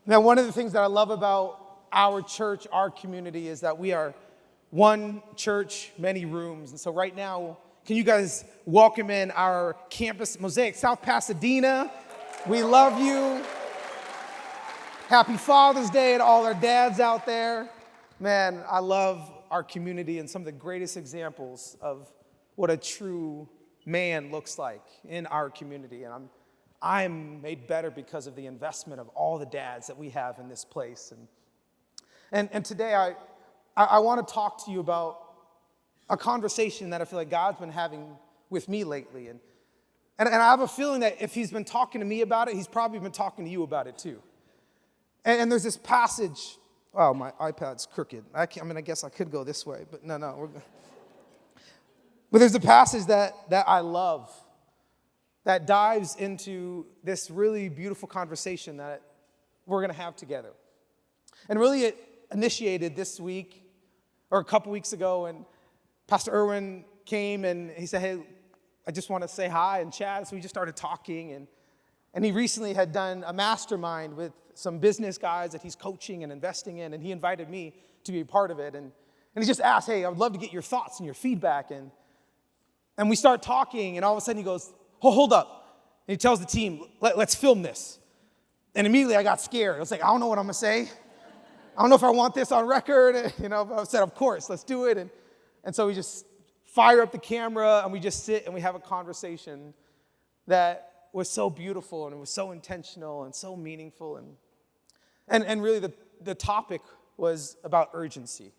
Now, one of the things that I love about our church, our community, is that we are one church, many rooms. And so right now, can you guys welcome in our campus, Mosaic, South Pasadena? We love you. Happy Father's Day to all our dads out there. Man, I love our community and some of the greatest examples of what a true man looks like in our community. And I'm made better because of the investment of all the dads that we have in this place. And today I want to talk to you about a conversation that I feel like God's been having with me lately. And I have a feeling that if he's been talking to me about it, he's probably been talking to you about it too. And there's this passage. Oh, my iPad's crooked. I guess I could go this way, but no. But there's a passage that I love that dives into this really beautiful conversation that we're going to have together. And really it initiated this week or a couple weeks ago, and Pastor Irwin came and he said, hey, I just want to say hi and chat. So we just started talking, and he recently had done a mastermind with some business guys that he's coaching and investing in, and he invited me to be a part of it. And he just asked, hey, I would love to get your thoughts and your feedback. And we start talking, and all of a sudden he goes, oh, hold up. And he tells the team, let's film this. And immediately I got scared. I was like, I don't know what I'm going to say. I don't know if I want this on record. But I said, of course, let's do it. And so we just fire up the camera, and we just sit and we have a conversation that was so beautiful, and it was so intentional and so meaningful. And really the topic was about urgency,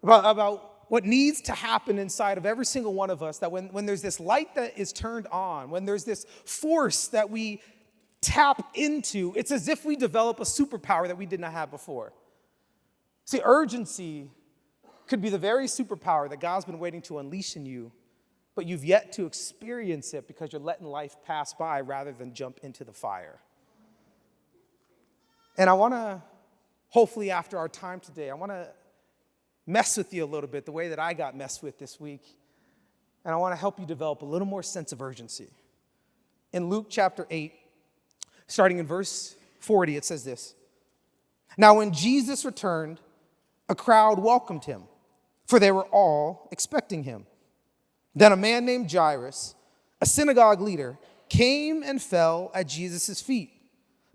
about what needs to happen inside of every single one of us, that when there's this light that is turned on, when there's this force that we tap into, it's as if we develop a superpower that we did not have before. See, urgency could be the very superpower that God's been waiting to unleash in you, but you've yet to experience it because you're letting life pass by rather than jump into the fire. And I want to, hopefully after our time today, I want to mess with you a little bit the way that I got messed with this week. And I want to help you develop a little more sense of urgency. In Luke chapter 8, starting in verse 40, it says this. Now when Jesus returned, a crowd welcomed him, for they were all expecting him. Then a man named Jairus, a synagogue leader, came and fell at Jesus' feet,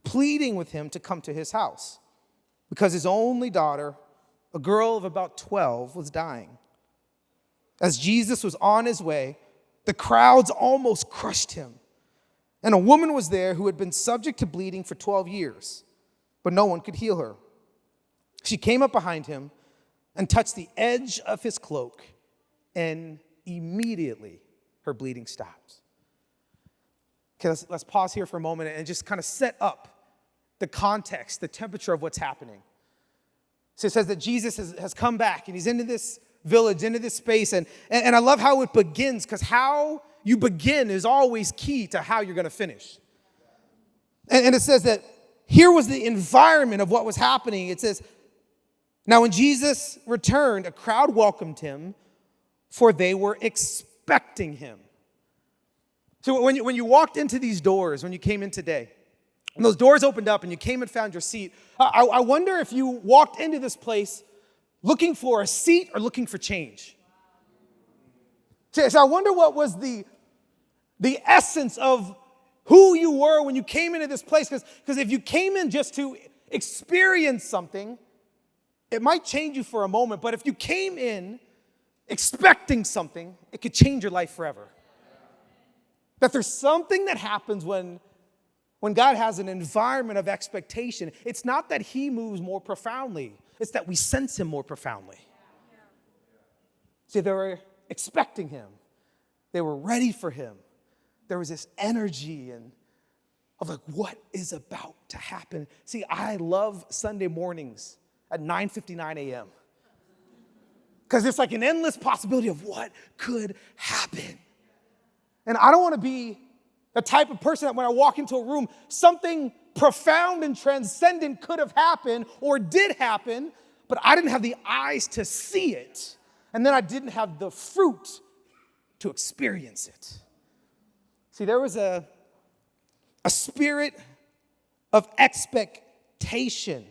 pleading with him to come to his house, because his only daughter, a girl of about 12, was dying. As Jesus was on his way, the crowds almost crushed him. And a woman was there who had been subject to bleeding for 12 years, but no one could heal her. She came up behind him and touched the edge of his cloak, and immediately her bleeding stopped. Okay, let's pause here for a moment and just kind of set up the context, the temperature of what's happening. So it says that Jesus has come back, and he's into this village, into this space, and I love how it begins, because how you begin is always key to how you're going to finish. And it says that here was the environment of what was happening. It says, now when Jesus returned, a crowd welcomed him, for they were expecting him. So when you walked into these doors, when you came in today, and those doors opened up and you came and found your seat, I wonder if you walked into this place looking for a seat or looking for change. So I wonder what was the essence of who you were when you came into this place. Because if you came in just to experience something, it might change you for a moment. But if you came in expecting something, it could change your life forever. That there's something that happens when God has an environment of expectation. It's not that he moves more profoundly. It's that we sense him more profoundly. See, they were expecting him. They were ready for him. There was this energy of like, what is about to happen? See, I love Sunday mornings at 9:59 a.m. because it's like an endless possibility of what could happen. And I don't want to be the type of person that when I walk into a room, something profound and transcendent could have happened or did happen, but I didn't have the eyes to see it. And then I didn't have the fruit to experience it. See, there was a spirit of expectation expectation.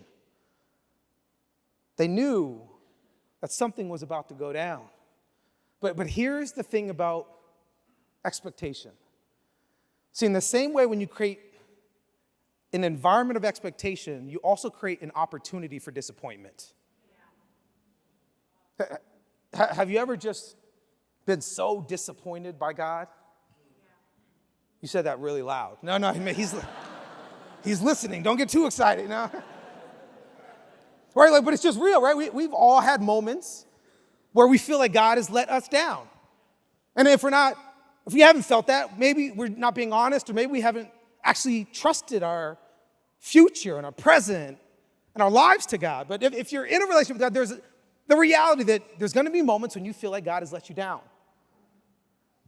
They knew that something was about to go down. But here's the thing about expectation. See, in the same way when you create an environment of expectation, you also create an opportunity for disappointment. Have you ever just been so disappointed by God? You said that really loud. No, he's listening. Don't get too excited. No. Right, but it's just real, right? We've all had moments where we feel like God has let us down. And if we haven't felt that, maybe we're not being honest, or maybe we haven't actually trusted our future and our present and our lives to God. But if you're in a relationship with God, there's the reality that there's going to be moments when you feel like God has let you down.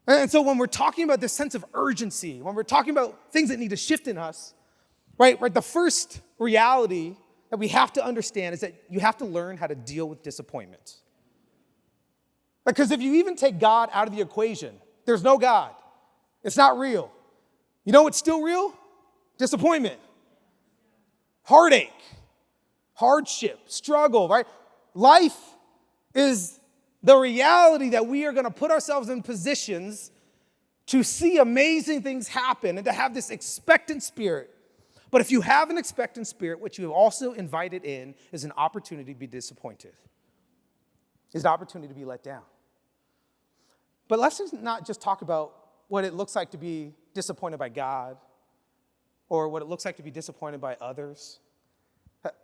And so when we're talking about this sense of urgency, when we're talking about things that need to shift in us, right, the first reality that we have to understand is that you have to learn how to deal with disappointment. Because if you even take God out of the equation, there's no God. It's not real. You know what's still real? Disappointment, heartache, hardship, struggle, right? Life is the reality that we are going to put ourselves in positions to see amazing things happen and to have this expectant spirit. But if you have an expectant spirit, what you have also invited in is an opportunity to be disappointed, is an opportunity to be let down. But let's not just talk about what it looks like to be disappointed by God or what it looks like to be disappointed by others.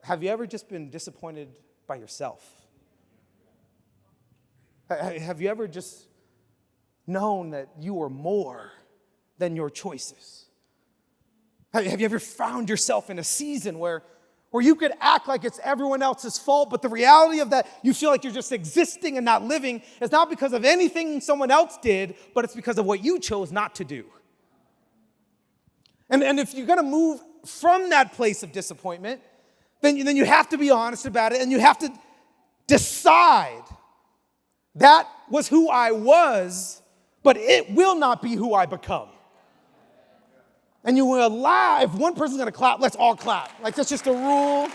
Have you ever just been disappointed by yourself? Have you ever just known that you are more than your choices? Have you ever found yourself in a season where you could act like it's everyone else's fault, but the reality of that, you feel like you're just existing and not living, is not because of anything someone else did, but it's because of what you chose not to do. And if you're going to move from that place of disappointment, then you have to be honest about it, and you have to decide that was who I was, but it will not be who I become. And you will allow, if one person's going to clap, let's all clap. Like, that's just a rule.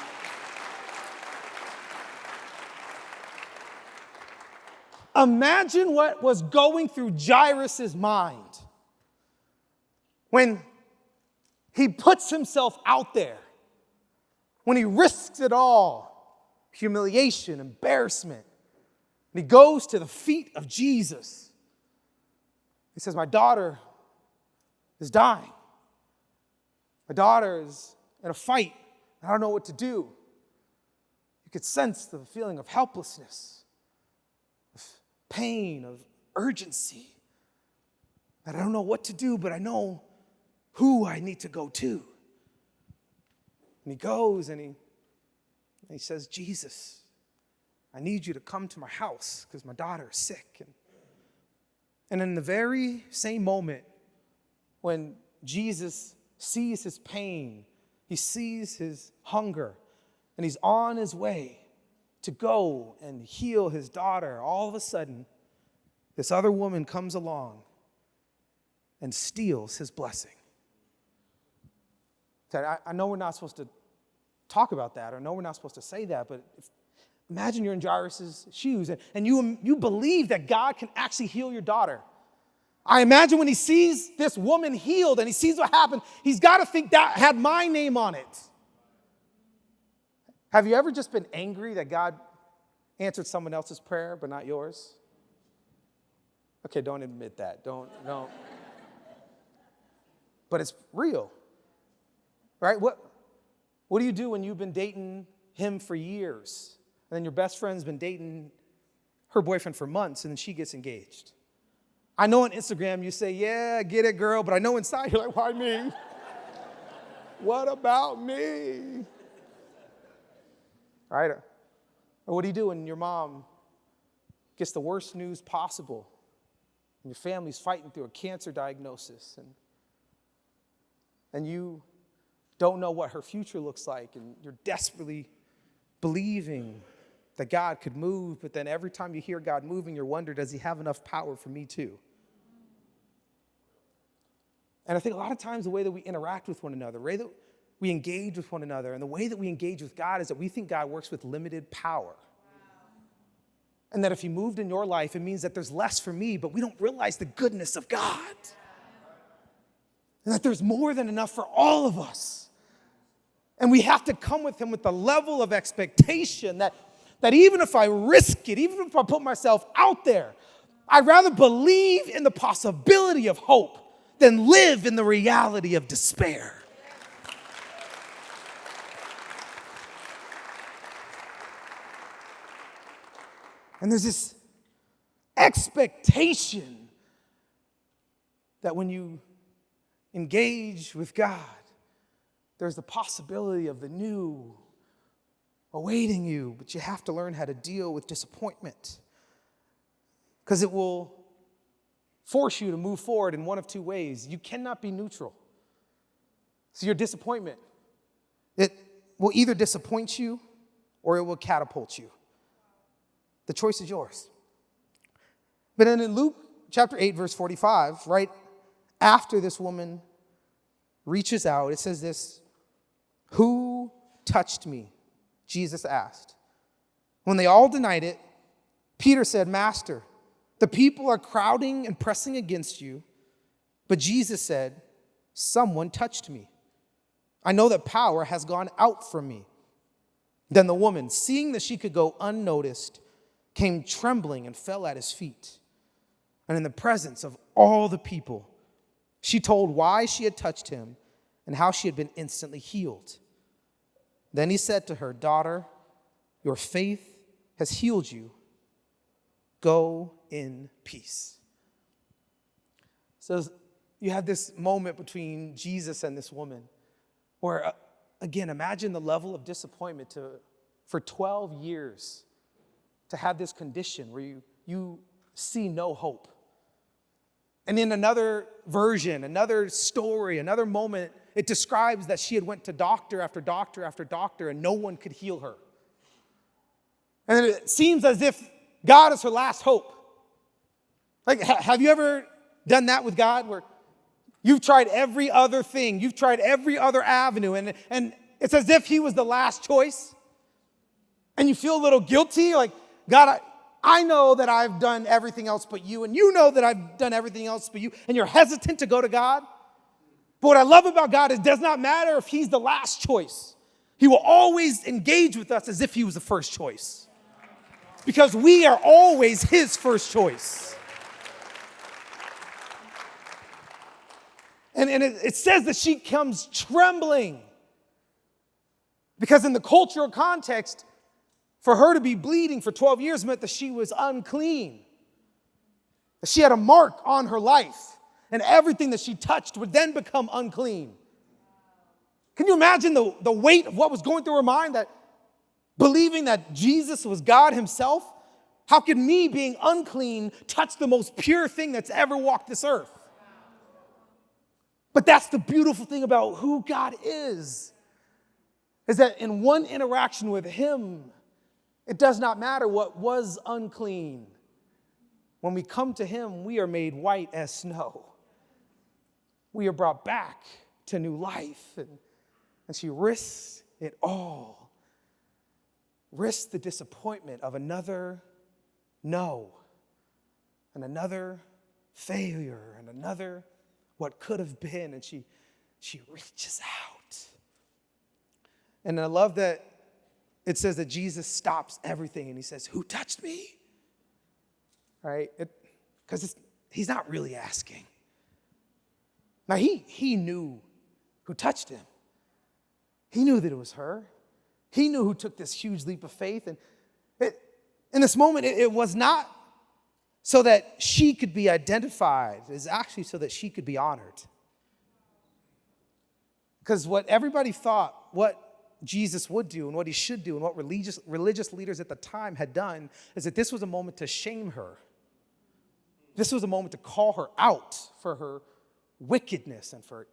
Imagine what was going through Jairus' mind when he puts himself out there, when he risks it all, humiliation, embarrassment, and he goes to the feet of Jesus. He says, my daughter is dying. My daughter is in a fight. I don't know what to do. You could sense the feeling of helplessness, of pain, of urgency. That I don't know what to do, but I know who I need to go to. And he goes and he says, Jesus, I need you to come to my house because my daughter is sick. And in the very same moment when Jesus sees his pain, he sees his hunger, and he's on his way to go and heal his daughter, all of a sudden, this other woman comes along and steals his blessing. I know we're not supposed to talk about that, or I know we're not supposed to say that, but imagine you're in Jairus' shoes, and you believe that God can actually heal your daughter. I imagine when he sees this woman healed and he sees what happened, he's got to think that had my name on it. Have you ever just been angry that God answered someone else's prayer but not yours? Okay, don't admit that. Don't. But it's real, right? What do you do when you've been dating him for years and then your best friend's been dating her boyfriend for months and then she gets engaged? I know on Instagram you say, yeah, get it, girl, but I know inside you're like, why me? What about me? Right? Or what do you do when your mom gets the worst news possible and your family's fighting through a cancer diagnosis and you don't know what her future looks like and you're desperately believing that God could move, but then every time you hear God moving, you wonder, does he have enough power for me too? And I think a lot of times the way that we interact with one another, we engage with one another. And the way that we engage with God is that we think God works with limited power. And that if he moved in your life, it means that there's less for me, but we don't realize the goodness of God. And that there's more than enough for all of us. And we have to come with him with the level of expectation that even if I risk it, even if I put myself out there, I'd rather believe in the possibility of hope than live in the reality of despair. And there's this expectation that when you engage with God, there's the possibility of the new awaiting you, but you have to learn how to deal with disappointment because it will force you to move forward in one of two ways. You cannot be neutral. So your disappointment, it will either disappoint you or it will catapult you. The choice is yours. But then in Luke chapter 8, verse 45, right after this woman reaches out, it says this, "Who touched me?" Jesus asked. When they all denied it, Peter said, "Master, the people are crowding and pressing against you." But Jesus said, "Someone touched me. I know that power has gone out from me." Then the woman, seeing that she could go unnoticed, came trembling and fell at his feet. And in the presence of all the people, she told why she had touched him and how she had been instantly healed. Then he said to her, "Daughter, your faith has healed you. Go in peace." So you have this moment between Jesus and this woman where, again, imagine the level of disappointment for 12 years to have this condition where you see no hope. And in another version, another story, another moment, it describes that she had went to doctor after doctor after doctor and no one could heal her. And it seems as if God is her last hope. Like, have you ever done that with God where you've tried every other thing, you've tried every other avenue, and it's as if he was the last choice? And you feel a little guilty, like, God, I know that I've done everything else but you, and you know that I've done everything else but you, and you're hesitant to go to God. But what I love about God is it does not matter if he's the last choice. He will always engage with us as if he was the first choice. Because we are always his first choice. And it says that she comes trembling. Because in the cultural context, for her to be bleeding for 12 years meant that she was unclean. That she had a mark on her life. And everything that she touched would then become unclean. Can you imagine the weight of what was going through her mind? That believing that Jesus was God himself? How could me being unclean touch the most pure thing that's ever walked this earth? But that's the beautiful thing about who God is that in one interaction with him, it does not matter what was unclean. When we come to him, we are made white as snow. We are brought back to new life. And she risks it all. Risks the disappointment of another no, and another failure, and another what could have been. And she reaches out. And I love that it says that Jesus stops everything and he says, "Who touched me?" Right? Because he's not really asking. Now, he knew who touched him. He knew that it was her. He knew who took this huge leap of faith. And in this moment, it was not so that she could be identified. It's actually so that she could be honored. Because what everybody thought, what Jesus would do and what he should do and what religious leaders at the time had done is that this was a moment to shame her. This was a moment to call her out for her wickedness and for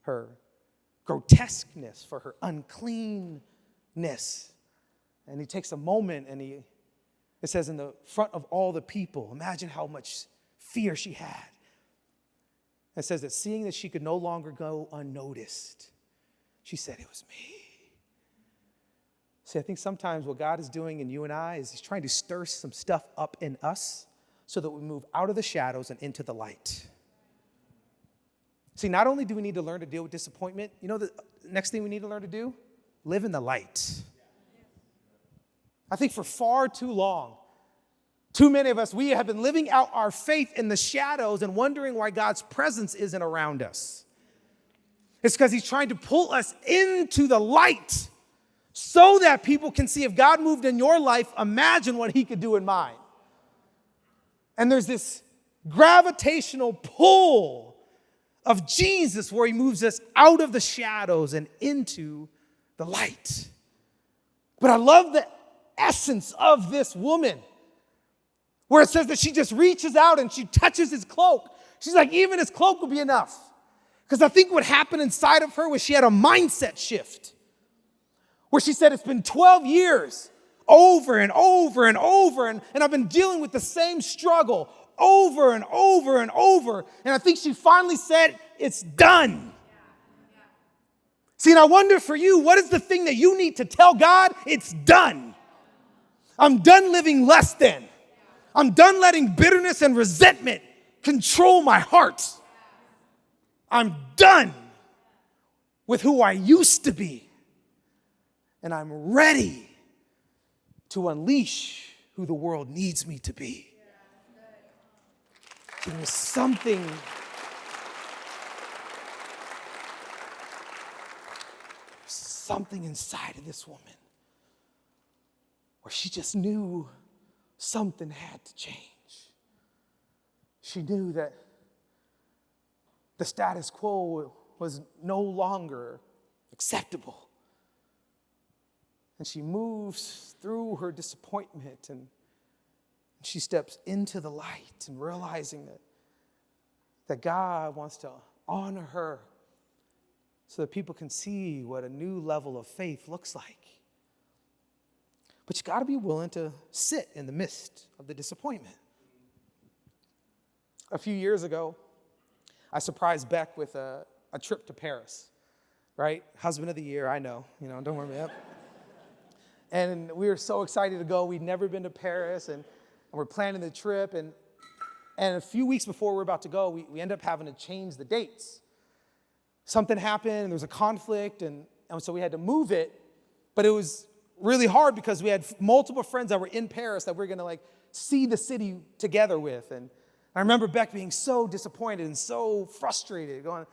her grotesqueness, for her uncleanness. And he takes a moment and it says in the front of all the people, imagine how much fear she had. It says that seeing that she could no longer go unnoticed, She said, it was me. See, I think sometimes what God is doing in you and I is he's trying to stir some stuff up in us so that we move out of the shadows and into the light. See, not only do we need to learn to deal with disappointment, you know the next thing we need to learn to do? Live in the light. I think for far too long, too many of us, we have been living out our faith in the shadows and wondering why God's presence isn't around us. It's because he's trying to pull us into the light so that people can see if God moved in your life, imagine what he could do in mine. And there's this gravitational pull of Jesus where he moves us out of the shadows and into the light. But I love the essence of this woman where it says that she just reaches out and she touches his cloak. She's like, even his cloak will be enough. Because I think what happened inside of her was she had a mindset shift where she said, it's been 12 years over and over and over, and I've been dealing with the same struggle over and over and over. And I think she finally said, it's done. See, and I wonder for you, what is the thing that you need to tell God? It's done. I'm done living less than. I'm done letting bitterness and resentment control my heart. I'm done with who I used to be. And I'm ready to unleash who the world needs me to be. There's something inside of this woman where she just knew something had to change. She knew that the status quo was no longer acceptable. And she moves through her disappointment and she steps into the light and realizing that God wants to honor her so that people can see what a new level of faith looks like. But you got to be willing to sit in the midst of the disappointment. A few years ago, I surprised Beck with a trip to Paris, right? Husband of the year, I know, don't worry about it. And we were so excited to go. We'd never been to Paris, and we're planning the trip. And a few weeks before we were about to go, we ended up having to change the dates. Something happened, and there was a conflict, and so we had to move it. But it was really hard because we had multiple friends that were in Paris that we were going to see the city together with. And I remember Beck being so disappointed and so frustrated, going,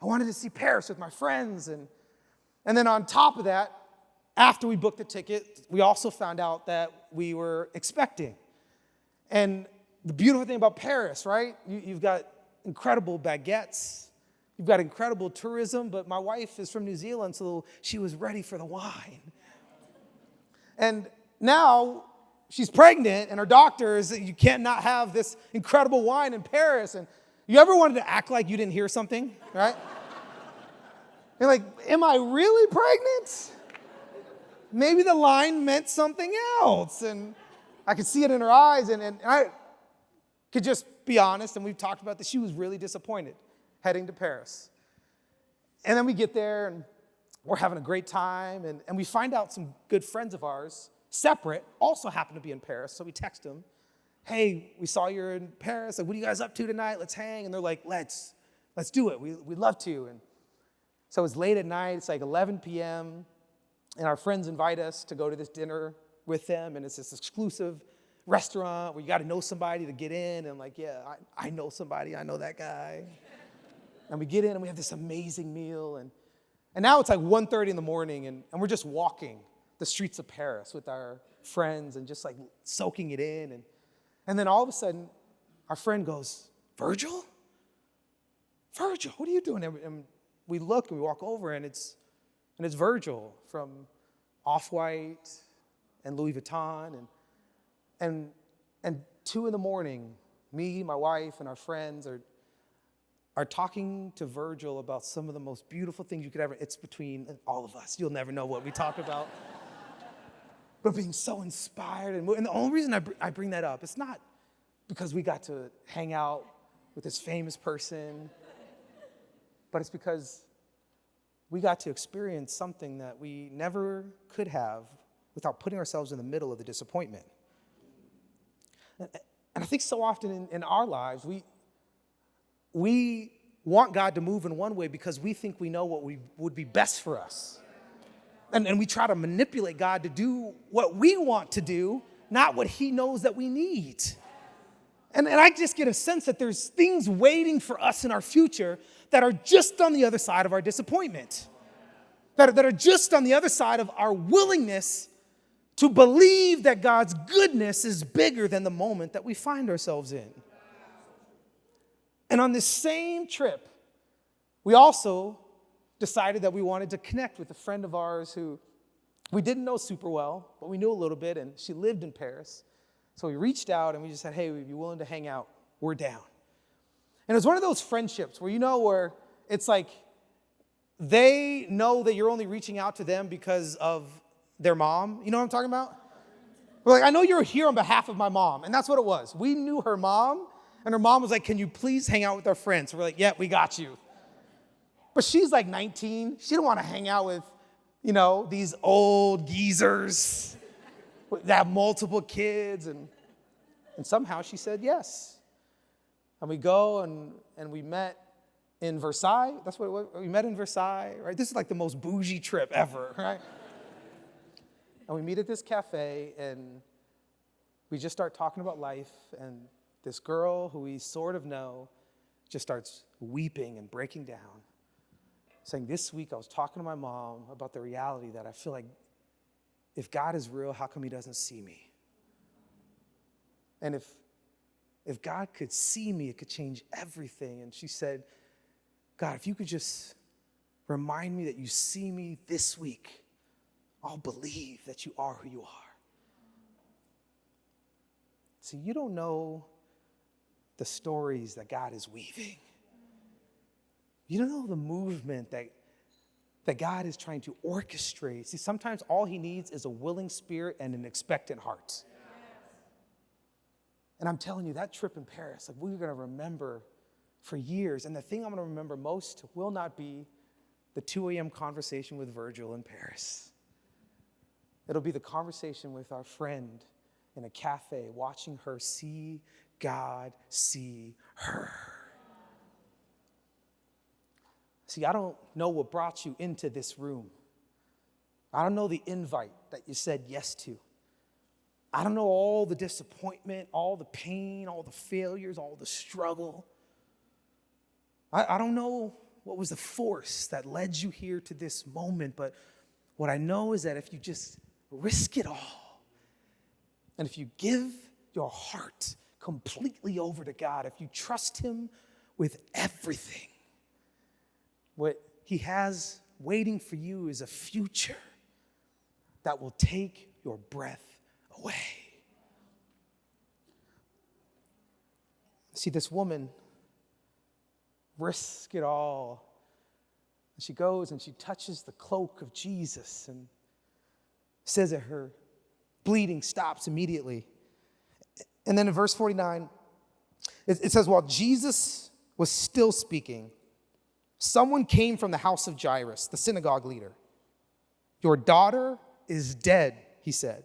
I wanted to see Paris with my friends. And then on top of that, after we booked the ticket, we also found out that we were expecting. And the beautiful thing about Paris, right? You've got incredible baguettes. You've got incredible tourism. But my wife is from New Zealand, so she was ready for the wine. And now she's pregnant, and her doctor is that you can't not have this incredible wine in Paris. And you ever wanted to act like you didn't hear something, right? You're like, am I really pregnant? Maybe the line meant something else. And I could see it in her eyes. And I could just be honest, and we've talked about this. She was really disappointed heading to Paris. And then we get there, and we're having a great time. And we find out some good friends of ours, separate, also happen to be in Paris. So we text them, hey, we saw you're in Paris. Like, what are you guys up to tonight? Let's hang. And they're like, let's do it. We'd love to. And so it's late at night. It's like 11 p.m., and our friends invite us to go to this dinner with them, and it's this exclusive restaurant where you got to know somebody to get in. And I'm like, yeah, I know somebody. I know that guy. And we get in, and we have this amazing meal. And now it's like 1:30 in the morning, and we're just walking the streets of Paris with our friends and just soaking it in. And then all of a sudden, our friend goes, Virgil, what are you doing? And we look, and we walk over, and it's Virgil from Off-White and Louis Vuitton. And 2 in the morning, me, my wife, and our friends are talking to Virgil about some of the most beautiful things you could ever. It's between all of us. You'll never know what we talk about. But being so inspired. And the only reason I bring that up, it's not because we got to hang out with this famous person, but it's because we got to experience something that we never could have without putting ourselves in the middle of the disappointment. And I think so often in our lives, we want God to move in one way because we think we know what would be best for us. And we try to manipulate God to do what we want to do, not what he knows that we need. And I just get a sense that there's things waiting for us in our future that are just on the other side of our disappointment, that are just on the other side of our willingness to believe that God's goodness is bigger than the moment that we find ourselves in. And on this same trip, we also decided that we wanted to connect with a friend of ours who we didn't know super well, but we knew a little bit, and she lived in Paris. So we reached out and we just said, hey, would you be willing to hang out? We're down. And it was one of those friendships where it's like they know that you're only reaching out to them because of their mom. You know what I'm talking about? We're like, I know you're here on behalf of my mom. And that's what it was. We knew her mom, and her mom was like, can you please hang out with our friends? So we're like, yeah, we got you. But she's like 19. She didn't want to hang out with, these old geezers that have multiple kids. And somehow she said yes. And we go and we met in Versailles. That's what it was. We met in Versailles, right? This is like the most bougie trip ever, right? And we meet at this cafe, and we just start talking about life. And this girl who we sort of know just starts weeping and breaking down, saying, this week I was talking to my mom about the reality that I feel like if God is real, how come he doesn't see me? And if God could see me, it could change everything. And she said, God, if you could just remind me that you see me this week, I'll believe that you are who you are. See, you don't know the stories that God is weaving. You don't know the movement that God is trying to orchestrate. See, sometimes all he needs is a willing spirit and an expectant heart. And I'm telling you, that trip in Paris, we're going to remember for years. And the thing I'm going to remember most will not be the 2 a.m. conversation with Virgil in Paris. It'll be the conversation with our friend in a cafe, watching her see God see her. See, I don't know what brought you into this room. I don't know the invite that you said yes to. I don't know all the disappointment, all the pain, all the failures, all the struggle. I don't know what was the force that led you here to this moment, but what I know is that if you just risk it all, and if you give your heart completely over to God, if you trust him with everything, what he has waiting for you is a future that will take your breath away. See, this woman risks it all. And she goes and she touches the cloak of Jesus and says that her bleeding stops immediately. And then in verse 49, it says, while Jesus was still speaking, someone came from the house of Jairus, the synagogue leader. Your daughter is dead, he said.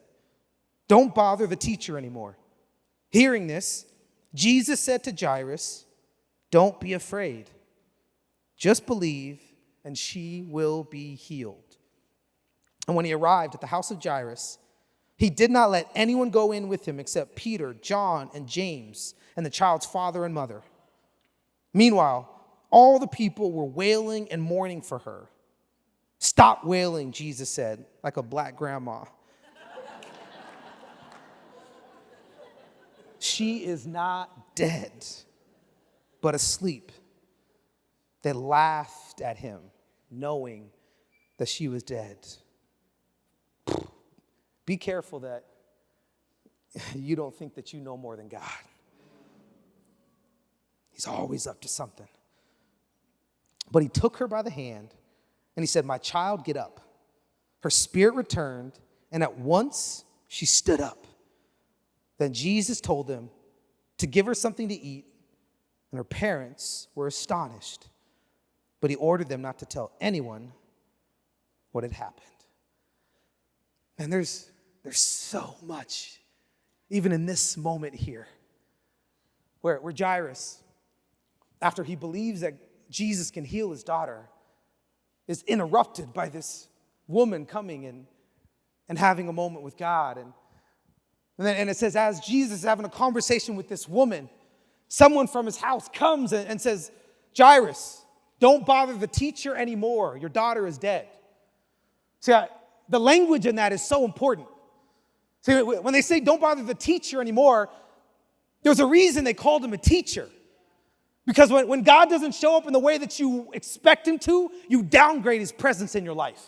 Don't bother the teacher anymore. Hearing this, Jesus said to Jairus, don't be afraid. Just believe, and she will be healed. And when he arrived at the house of Jairus, he did not let anyone go in with him except Peter, John, and James, and the child's father and mother. Meanwhile, all the people were wailing and mourning for her. Stop wailing, Jesus said, like a black grandma. She is not dead, but asleep. They laughed at him, knowing that she was dead. Be careful that you don't think that you know more than God. He's always up to something. But he took her by the hand, and he said, my child, get up. Her spirit returned, and at once she stood up. Then Jesus told them to give her something to eat, and her parents were astonished. But he ordered them not to tell anyone what had happened. And there's so much, even in this moment here, where Jairus, after he believes that Jesus can heal his daughter, is interrupted by this woman coming and having a moment with God. And it says, as Jesus is having a conversation with this woman, someone from his house comes and says, Jairus, don't bother the teacher anymore. Your daughter is dead. See, the language in that is so important. See, when they say don't bother the teacher anymore, there's a reason they called him a teacher. Because when God doesn't show up in the way that you expect him to, you downgrade his presence in your life.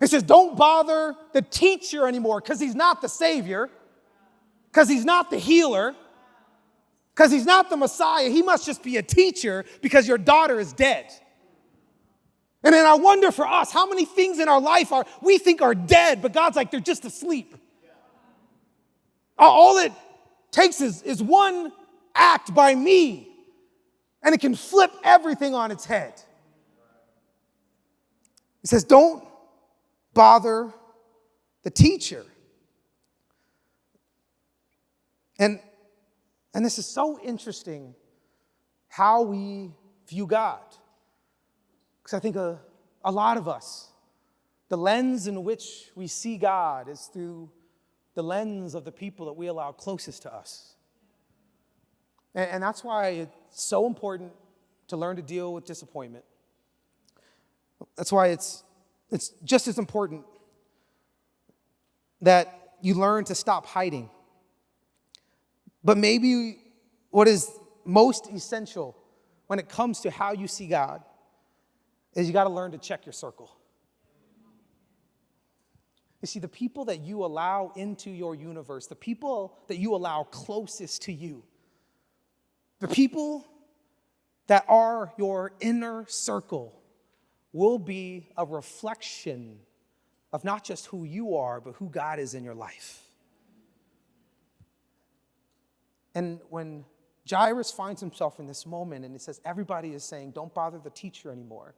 It says don't bother the teacher anymore because he's not the Savior, because he's not the healer, because he's not the Messiah. He must just be a teacher because your daughter is dead. And then I wonder for us, how many things in our life we think are dead, but God's like, they're just asleep. All it takes is one act by me, and it can flip everything on its head. He says, don't bother the teacher. And this is so interesting how we view God. Because I think a lot of us, the lens in which we see God is through the lens of the people that we allow closest to us. And that's why it's so important to learn to deal with disappointment. That's why it's just as important that you learn to stop hiding. But maybe what is most essential when it comes to how you see God is you got to learn to check your circle. You see, the people that you allow into your universe, the people that you allow closest to you, the people that are your inner circle will be a reflection of not just who you are, but who God is in your life. And when Jairus finds himself in this moment and it says everybody is saying, don't bother the teacher anymore.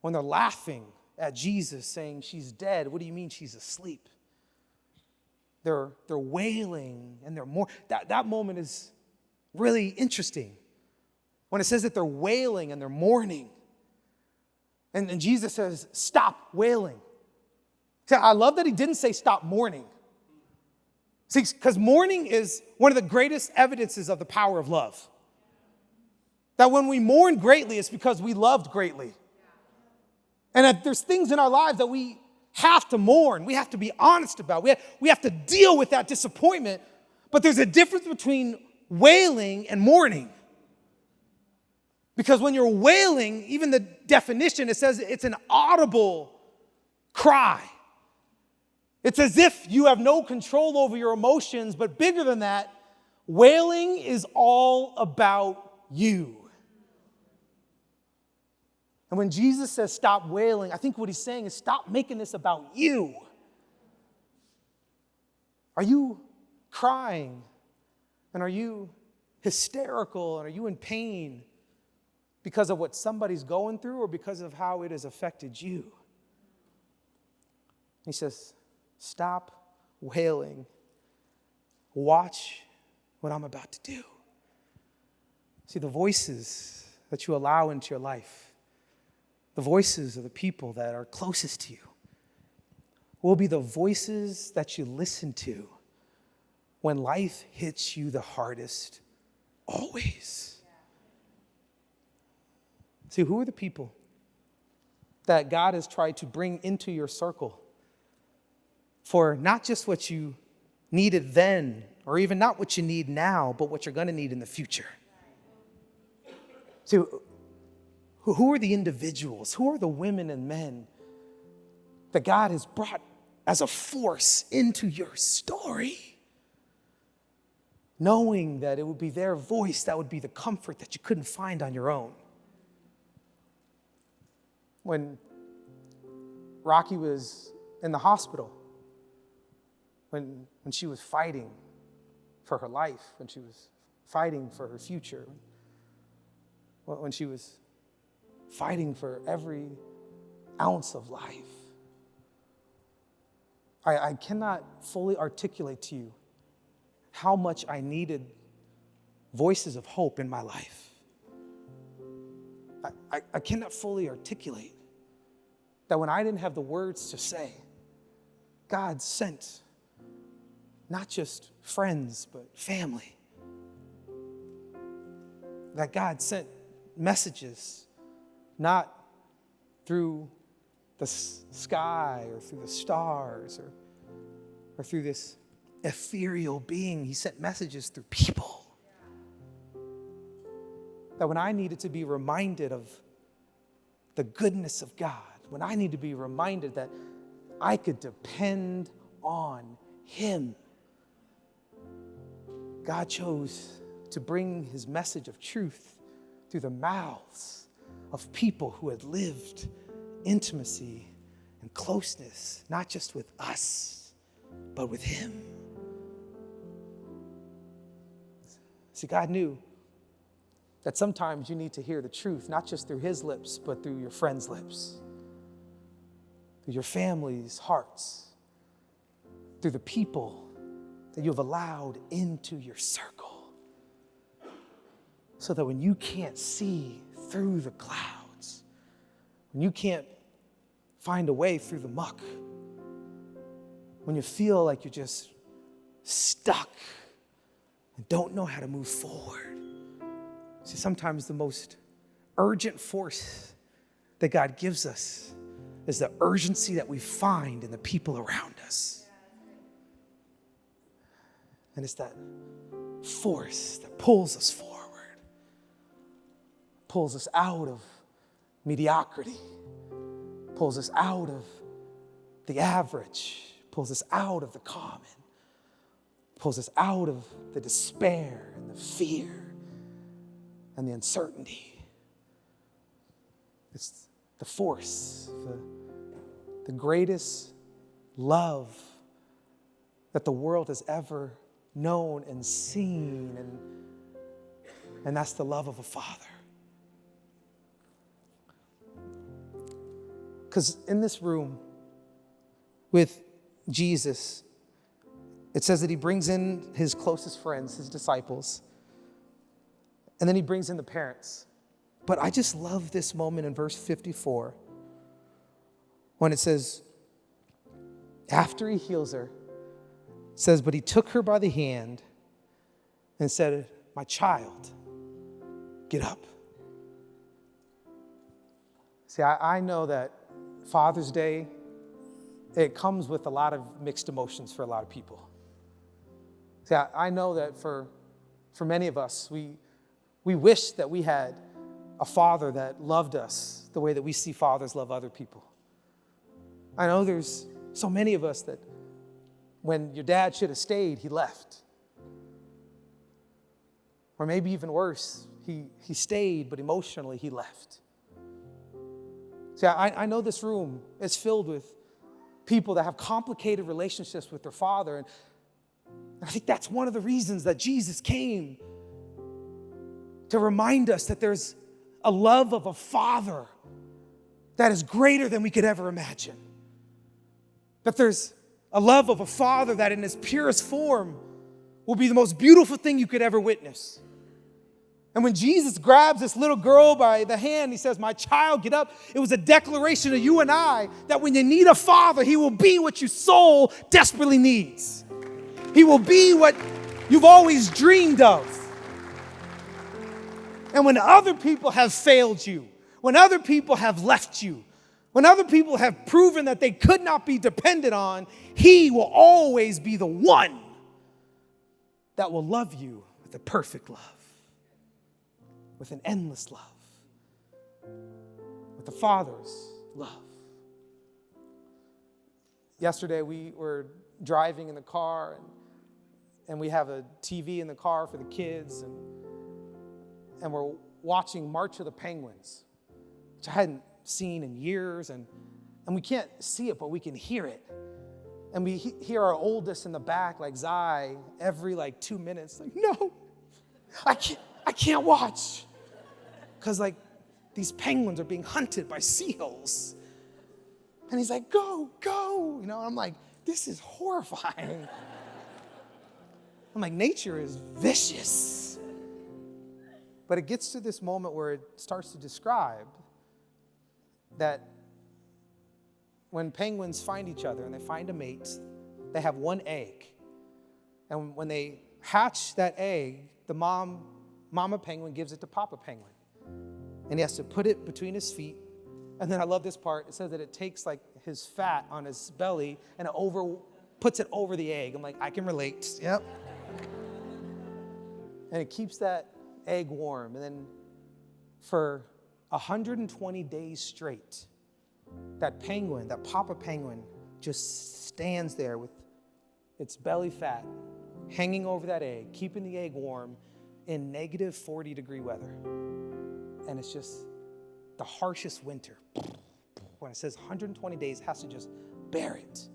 When they're laughing at Jesus saying she's dead, what do you mean she's asleep? They're wailing and they're more. That moment is really interesting. When it says that they're wailing and they're mourning. And Jesus says, stop wailing. See, I love that he didn't say stop mourning. See, because mourning is one of the greatest evidences of the power of love. That when we mourn greatly, it's because we loved greatly. And that there's things in our lives that we have to mourn. We have to be honest about. We have to deal with that disappointment. But there's a difference between wailing and mourning. Because when you're wailing, even the definition, it says it's an audible cry. It's as if you have no control over your emotions, but bigger than that, wailing is all about you. And when Jesus says stop wailing, I think what he's saying is stop making this about you. Are you crying? And are you hysterical? And are you in pain because of what somebody's going through or because of how it has affected you? He says, stop wailing. Watch what I'm about to do. See, the voices that you allow into your life, the voices of the people that are closest to you, will be the voices that you listen to when life hits you the hardest, always. See, who are the people that God has tried to bring into your circle for not just what you needed then, or even not what you need now, but what you're going to need in the future? See, who are the individuals? Who are the women and men that God has brought as a force into your story? Knowing that it would be their voice that would be the comfort that you couldn't find on your own. When Rocky was in the hospital, when she was fighting for her life, when she was fighting for her future, when she was fighting for every ounce of life. I cannot fully articulate to you how much I needed voices of hope in my life. I cannot fully articulate that when I didn't have the words to say, God sent not just friends, but family. That God sent messages, not through the sky or through the stars or through this ethereal being. He sent messages through people. That when I needed to be reminded of the goodness of God, when I need to be reminded that I could depend on Him, God chose to bring His message of truth through the mouths of people who had lived intimacy and closeness, not just with us, but with Him. See, God knew that sometimes you need to hear the truth, not just through His lips, but through your friends' lips, through your family's hearts, through the people that you have allowed into your circle, so that when you can't see through the clouds, when you can't find a way through the muck, when you feel like you're just stuck and don't know how to move forward. See, sometimes the most urgent force that God gives us is the urgency that we find in the people around us. And it's that force that pulls us forward, pulls us out of mediocrity, pulls us out of the average, pulls us out of the common, pulls us out of the despair and the fear and the uncertainty. It's the force, the greatest love that the world has ever known and seen, and that's the love of a father. Because in this room with Jesus, it says that He brings in His closest friends, His disciples, and then He brings in the parents. But I just love this moment in verse 54 when it says, after He heals her, it says, but He took her by the hand and said, my child, get up. See, I know that Father's Day, it comes with a lot of mixed emotions for a lot of people. See, I know that for many of us, we wish that we had a father that loved us the way that we see fathers love other people. I know there's so many of us that when your dad should have stayed, he left. Or maybe even worse, he stayed, but emotionally he left. See, I know this room is filled with people that have complicated relationships with their father. And I think that's one of the reasons that Jesus came, to remind us that there's a love of a father that is greater than we could ever imagine. That there's a love of a father that in His purest form will be the most beautiful thing you could ever witness. And when Jesus grabs this little girl by the hand, He says, my child, get up. It was a declaration to you and I that when you need a father, He will be what your soul desperately needs. He will be what you've always dreamed of. And when other people have failed you, when other people have left you, when other people have proven that they could not be depended on, He will always be the one that will love you with a perfect love, with an endless love, with the Father's love. Yesterday we were driving in the car, and we have a TV in the car for the kids, and we're watching March of the Penguins, which I hadn't seen in years, and we can't see it, but we can hear it. And we hear our oldest in the back, like Zai, every 2 minutes, no, I can't watch. Because these penguins are being hunted by seals. And he's like, go, go. You know, I'm like, this is horrifying. I'm like, nature is vicious. But it gets to this moment where it starts to describe that when penguins find each other and they find a mate, they have one egg. And when they hatch that egg, the mama penguin gives it to papa penguin. And he has to put it between his feet. And then I love this part. It says that it takes like his fat on his belly and it puts it over the egg. I'm like, I can relate. Yep. And it keeps that egg warm. And then for 120 days straight, that penguin, that papa penguin, just stands there with its belly fat hanging over that egg, keeping the egg warm in negative 40-degree weather. And it's just the harshest winter. When it says 120 days, it has to just bear it.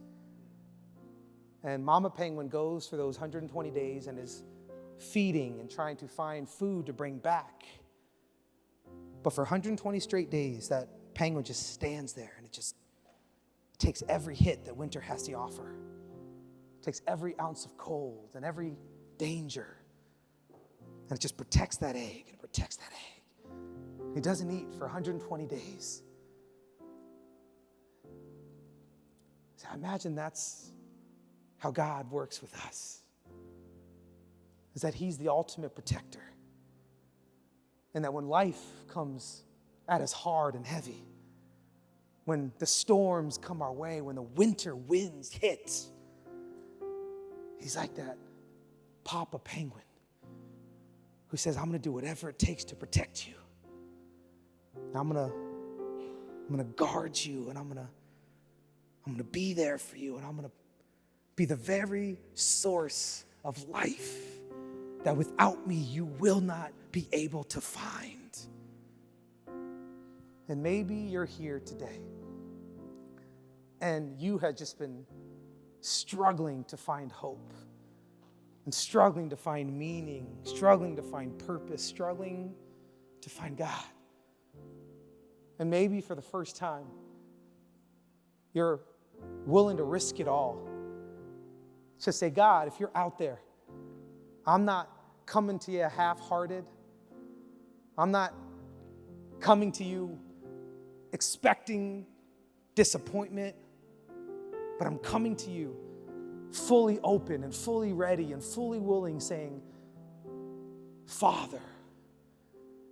And mama penguin goes for those 120 days and is feeding and trying to find food to bring back. But for 120 straight days, that penguin just stands there and it just takes every hit that winter has to offer. It takes every ounce of cold and every danger. And it just protects that egg and protects that egg. He doesn't eat for 120 days. So I imagine that's how God works with us. Is that he's the ultimate protector. And that when life comes at us hard and heavy, when the storms come our way, when the winter winds hit, he's like that papa penguin who says, I'm going to do whatever it takes to protect you. I'm going to guard you, and I'm going to be there for you, and I'm going to be the very source of life that without me you will not be able to find. And maybe you're here today and you had just been struggling to find hope and struggling to find meaning, struggling to find purpose, struggling to find God. And maybe for the first time, you're willing to risk it all. To say, God, if you're out there, I'm not coming to you half-hearted. I'm not coming to you expecting disappointment, but I'm coming to you fully open and fully ready and fully willing, saying, Father,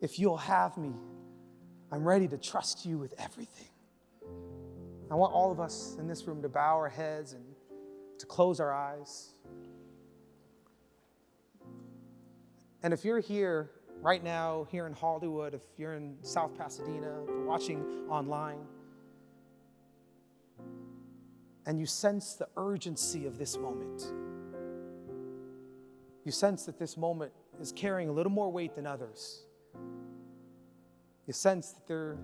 if you'll have me, I'm ready to trust you with everything. I want all of us in this room to bow our heads and to close our eyes. And if you're here right now, here in Hollywood, if you're in South Pasadena, if you're watching online, and you sense the urgency of this moment, you sense that this moment is carrying a little more weight than others, you sense that there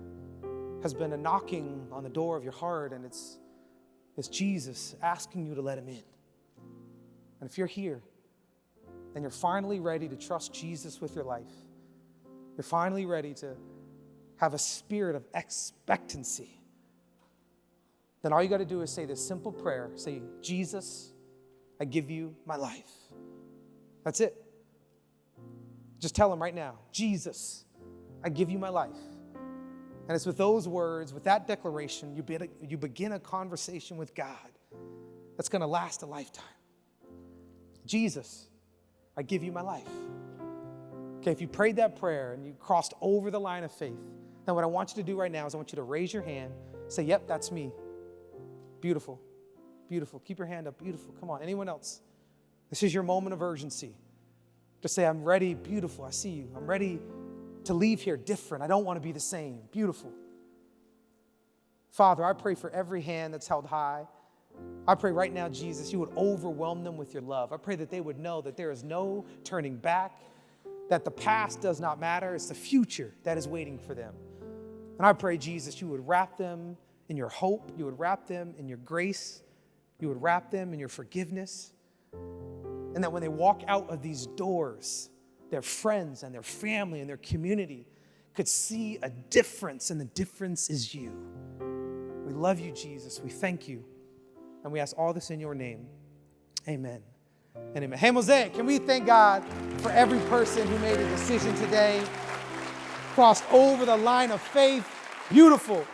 has been a knocking on the door of your heart, and it's Jesus asking you to let him in. And if you're here and you're finally ready to trust Jesus with your life, you're finally ready to have a spirit of expectancy, then all you got to do is say this simple prayer. Say, Jesus, I give you my life. That's it. Just tell him right now, Jesus, I give you my life. And it's with those words, with that declaration, you begin a conversation with God that's going to last a lifetime. Jesus, I give you my life. Okay, if you prayed that prayer and you crossed over the line of faith, then what I want you to do right now is I want you to raise your hand, say, yep, that's me. Beautiful, beautiful. Keep your hand up, beautiful. Come on, anyone else? This is your moment of urgency. Just say, I'm ready, beautiful, I see you. I'm ready to leave here different. I don't want to be the same. Beautiful. Father, I pray for every hand that's held high. I pray right now, Jesus, you would overwhelm them with your love. I pray that they would know that there is no turning back, that the past does not matter. It's the future that is waiting for them. And I pray, Jesus, you would wrap them in your hope. You would wrap them in your grace. You would wrap them in your forgiveness. And that when they walk out of these doors, their friends and their family and their community could see a difference, and the difference is you. We love you, Jesus. We thank you. And we ask all this in your name. Amen and amen. Hey, Mosaic, can we thank God for every person who made a decision today, crossed over the line of faith? Beautiful.